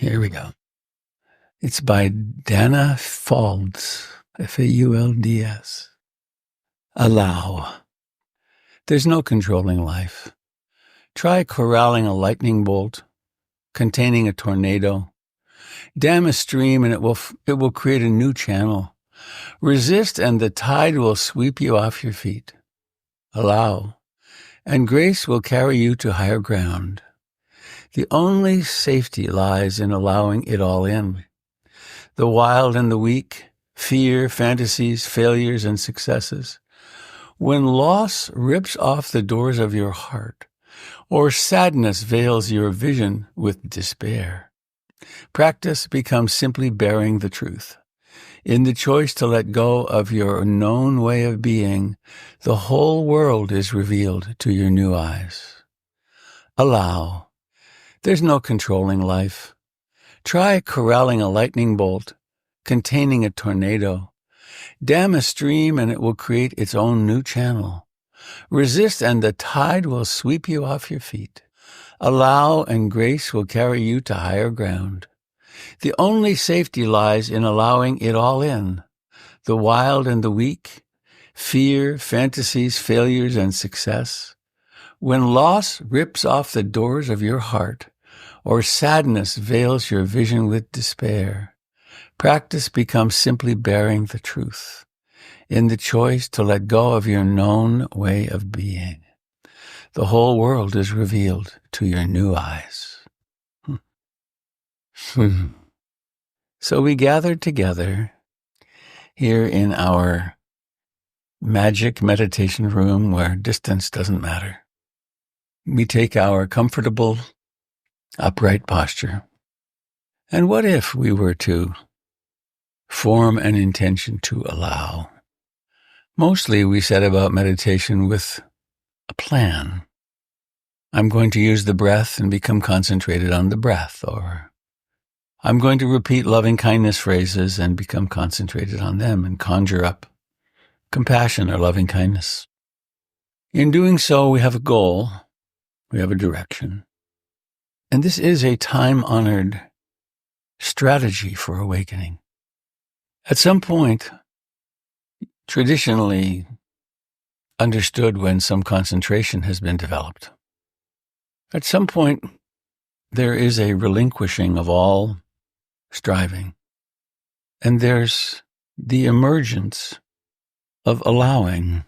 Here we go. It's by Dana Foulds, F-A-U-L-D-S. Allow. There's no controlling life. Try corralling a lightning bolt, containing a tornado. Dam a stream and it will create a new channel. Resist and the tide will sweep you off your feet. Allow, and grace will carry you to higher ground. The only safety lies in allowing it all in. The wild and the weak, fear, fantasies, failures, and successes. When loss rips off the doors of your heart, or sadness veils your vision with despair, practice becomes simply bearing the truth. In the choice to let go of your known way of being, the whole world is revealed to your new eyes. Allow. There's no controlling life. Try corralling a lightning bolt, containing a tornado. Dam a stream and it will create its own new channel. Resist and the tide will sweep you off your feet. Allow and grace will carry you to higher ground. The only safety lies in allowing it all in. The wild and the weak, fear, fantasies, failures, and success. When loss rips off the doors of your heart, or sadness veils your vision with despair, practice becomes simply bearing the truth. In the choice to let go of your known way of being, the whole world is revealed to your new eyes. So we gathered together here in our magic meditation room where distance doesn't matter. We take our comfortable, upright posture. And what if we were to form an intention to allow? Mostly we set about meditation with a plan. I'm going to use the breath and become concentrated on the breath, or I'm going to repeat loving kindness phrases and become concentrated on them and conjure up compassion or loving kindness. In doing so, we have a goal, we have a direction. And this is a time-honored strategy for awakening. At some point, traditionally understood when some concentration has been developed, at some point, there is a relinquishing of all striving. And there's the emergence of allowing.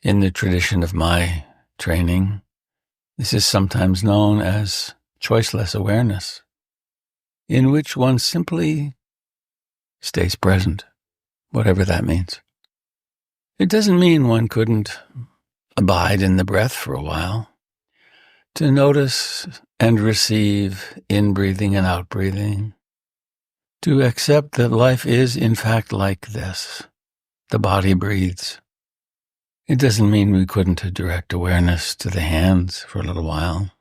In the tradition of my training, this is sometimes known as choiceless awareness, in which one simply stays present, whatever that means. It doesn't mean one couldn't abide in the breath for a while, to notice and receive in-breathing and out-breathing, to accept that life is, in fact, like this. The body breathes. It doesn't mean we couldn't direct awareness to the hands for a little while,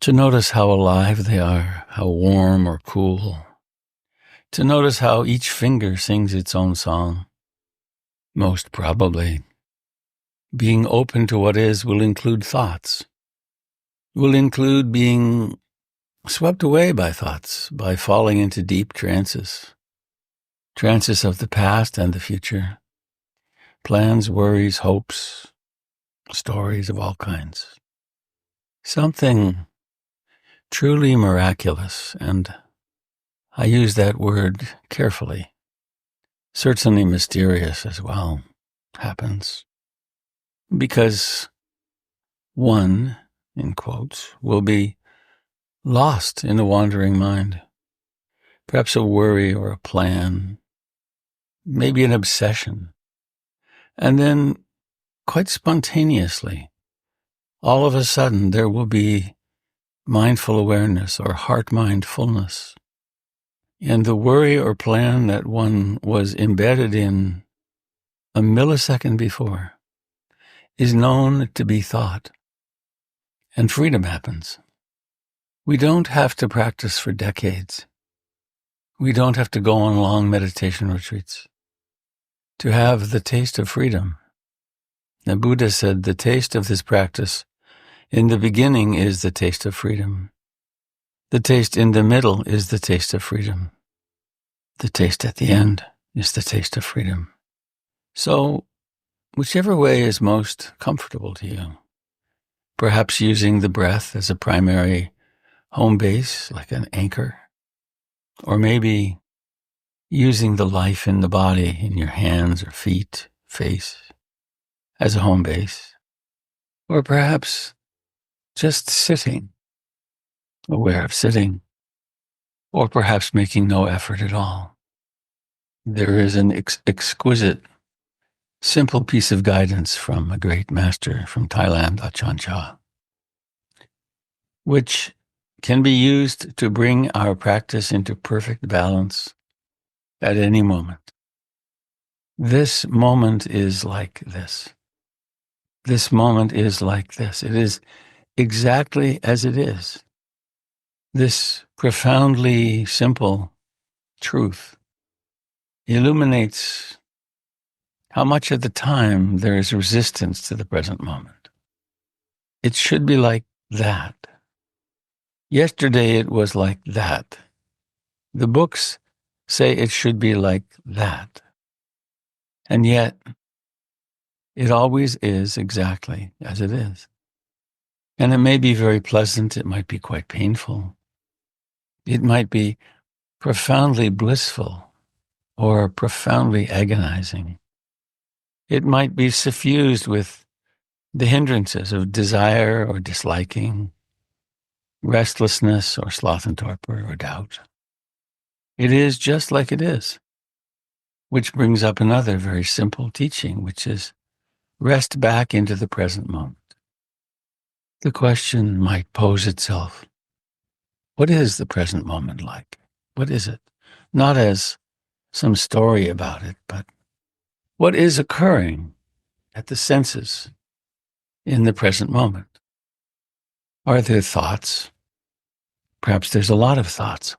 to notice how alive they are, how warm or cool, to notice how each finger sings its own song. Most probably, being open to what is will include thoughts, will include being swept away by thoughts, by falling into deep trances of the past and the future, plans, worries, hopes, stories of all kinds. Something truly miraculous, and I use that word carefully, certainly mysterious as well, happens. Because one, in quotes, will be lost in a wandering mind, perhaps a worry or a plan, maybe an obsession. And then, quite spontaneously, all of a sudden, there will be mindful awareness or heart-mind fullness. And the worry or plan that one was embedded in a millisecond before is known to be thought. And freedom happens. We don't have to practice for decades. We don't have to go on long meditation retreats to have the taste of freedom. The Buddha said the taste of this practice in the beginning is the taste of freedom. The taste in the middle is the taste of freedom. The taste at the end is the taste of freedom. So, whichever way is most comfortable to you, perhaps using the breath as a primary home base, like an anchor, or maybe using the life in the body, in your hands or feet, face, as a home base, or perhaps just sitting, aware of sitting, or perhaps making no effort at all. There is an exquisite, simple piece of guidance from a great master from Thailand, Ajahn Chah, which can be used to bring our practice into perfect balance at any moment. This moment is like this. This moment is like this. It is exactly as it is. This profoundly simple truth illuminates how much of the time there is resistance to the present moment. It should be like that. Yesterday it was like that. The books say it should be like that. And yet, it always is exactly as it is. And it may be very pleasant. It might be quite painful. It might be profoundly blissful or profoundly agonizing. It might be suffused with the hindrances of desire or disliking, restlessness or sloth and torpor or doubt. It is just like it is, which brings up another very simple teaching, which is rest back into the present moment. The question might pose itself, what is the present moment like? What is it? Not as some story about it, but what is occurring at the senses in the present moment? Are there thoughts? Perhaps there's a lot of thoughts.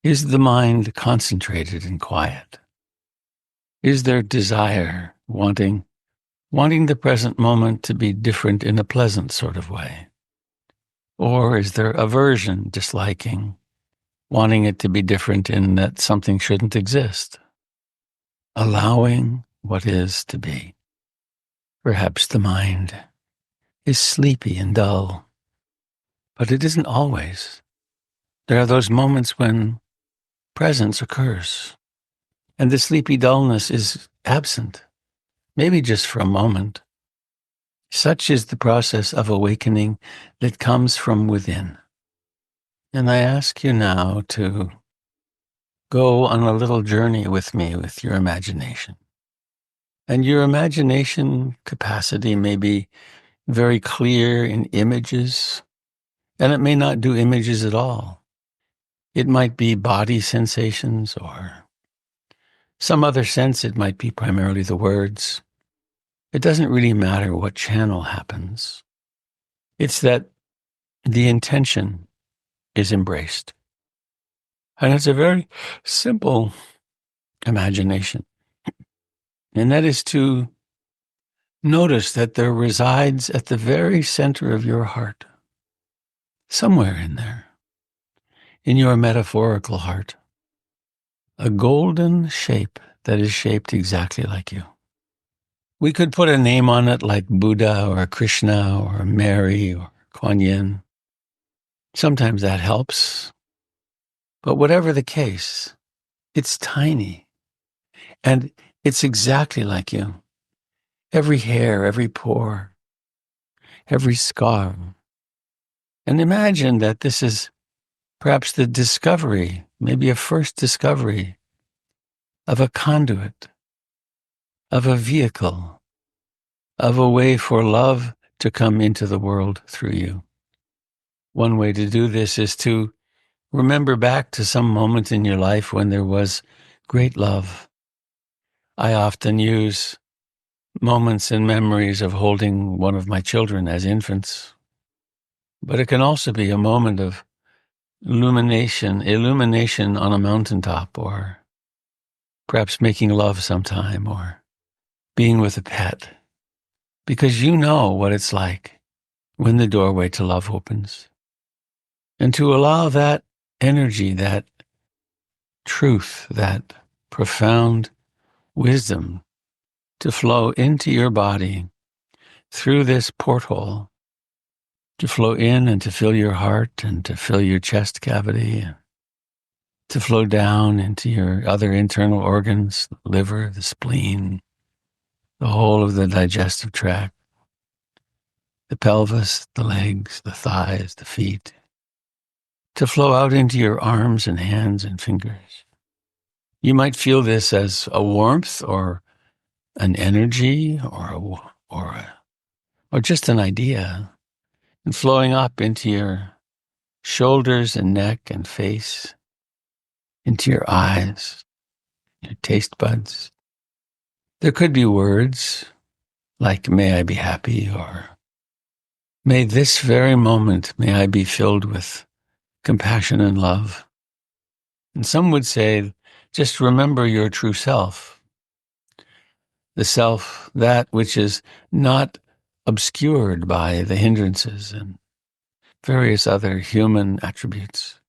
Is the mind concentrated and quiet? Is there desire, wanting the present moment to be different in a pleasant sort of way? Or is there aversion, disliking, wanting it to be different in that something shouldn't exist? Allowing what is to be. Perhaps the mind is sleepy and dull, but it isn't always. There are those moments when presence occurs, and the sleepy dullness is absent, maybe just for a moment. Such is the process of awakening that comes from within. And I ask you now to go on a little journey with me with your imagination. And your imagination capacity may be very clear in images, and it may not do images at all. It might be body sensations or some other sense. It might be primarily the words. It doesn't really matter what channel happens. It's that the intention is embraced. And it's a very simple imagination. And that is to notice that there resides at the very center of your heart, somewhere in there, in your metaphorical heart, a golden shape that is shaped exactly like you. We could put a name on it like Buddha or Krishna or Mary or Kuan Yin. Sometimes that helps. But whatever the case, it's tiny. And it's exactly like you. Every hair, every pore, every scar. And imagine that this is perhaps the discovery, maybe a first discovery of a conduit, of a vehicle, of a way for love to come into the world through you. One way to do this is to remember back to some moment in your life when there was great love. I often use moments and memories of holding one of my children as infants, but it can also be a moment of illumination on a mountaintop, or perhaps making love sometime, or being with a pet, because you know what it's like when the doorway to love opens. and to allow that energy, that truth, that profound wisdom to flow into your body through this porthole, to flow in and to fill your heart and to fill your chest cavity, and to flow down into your other internal organs, the liver, the spleen, the whole of the digestive tract, the pelvis, the legs, the thighs, the feet, to flow out into your arms and hands and fingers. You might feel this as a warmth or an energy or just an idea, and flowing up into your shoulders and neck and face, into your eyes, your taste buds. There could be words like, may I be happy, or may this very moment, may I be filled with compassion and love. And some would say, just remember your true self, the self, that which is not obscured by the hindrances and various other human attributes.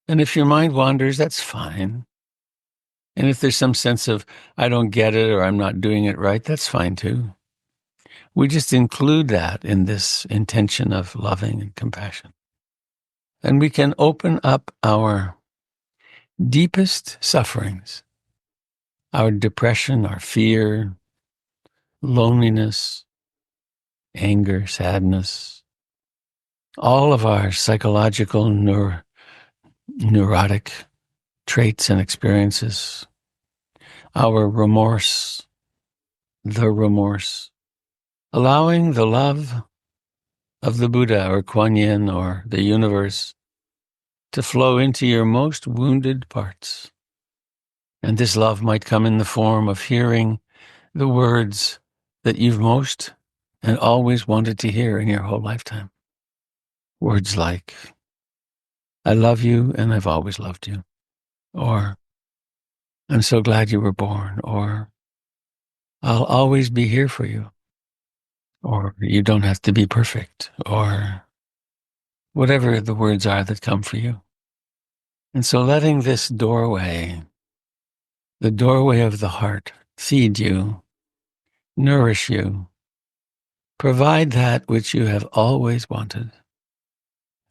And if your mind wanders, that's fine. And if there's some sense of, I don't get it or I'm not doing it right, that's fine too. We just include that in this intention of loving and compassion. And we can open up our deepest sufferings, our depression, our fear, loneliness, anger, sadness, all of our psychological, neurotic traits and experiences, our remorse, the remorse, allowing the love of the Buddha or Kuan Yin or the universe to flow into your most wounded parts. And this love might come in the form of hearing the words that you've most and always wanted to hear in your whole lifetime. Words like, I love you and I've always loved you. Or, I'm so glad you were born. Or, I'll always be here for you. Or, you don't have to be perfect. Or, whatever the words are that come for you. And so letting this doorway, the doorway of the heart, feed you, nourish you, provide that which you have always wanted.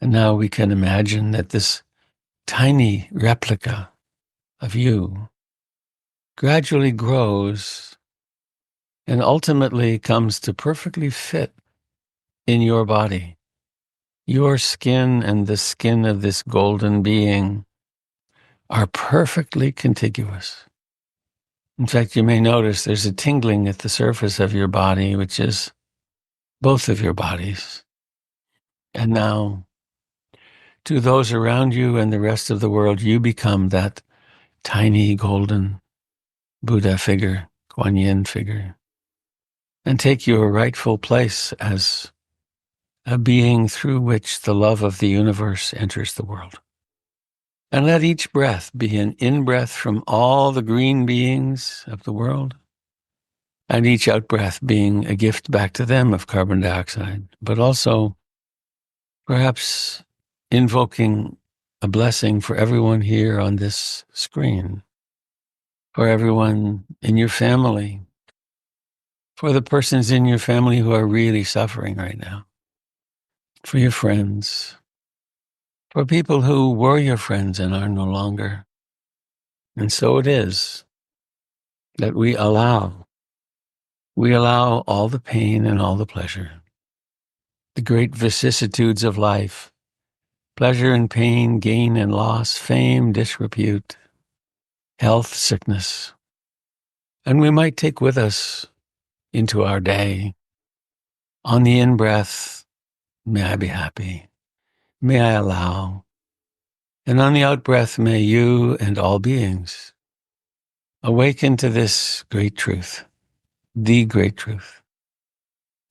And now we can imagine that this tiny replica of you gradually grows and ultimately comes to perfectly fit in your body. Your skin and the skin of this golden being are perfectly contiguous. In fact, you may notice there's a tingling at the surface of your body, which is both of your bodies. And now, to those around you and the rest of the world, you become that tiny golden Buddha figure, Kuan Yin figure, and take your rightful place as a being through which the love of the universe enters the world. And let each breath be an in-breath from all the green beings of the world, and each out-breath being a gift back to them of carbon dioxide, but also perhaps invoking a blessing for everyone here on this screen, for everyone in your family, for the persons in your family who are really suffering right now, for your friends, for people who were your friends and are no longer. And so it is that we allow all the pain and all the pleasure, the great vicissitudes of life, pleasure and pain, gain and loss, fame, disrepute, health, sickness. And we might take with us into our day, on the in-breath, may I be happy, may I allow, and on the out-breath, may you and all beings awaken to this great truth, the great truth.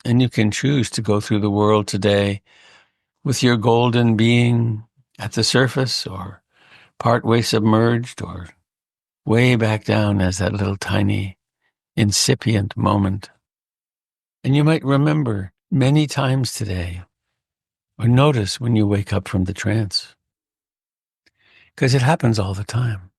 And you can choose to go through the world today with your golden being at the surface, or partway submerged, or way back down as that little tiny incipient moment. And you might remember many times today Or notice when you wake up from the trance, because it happens all the time.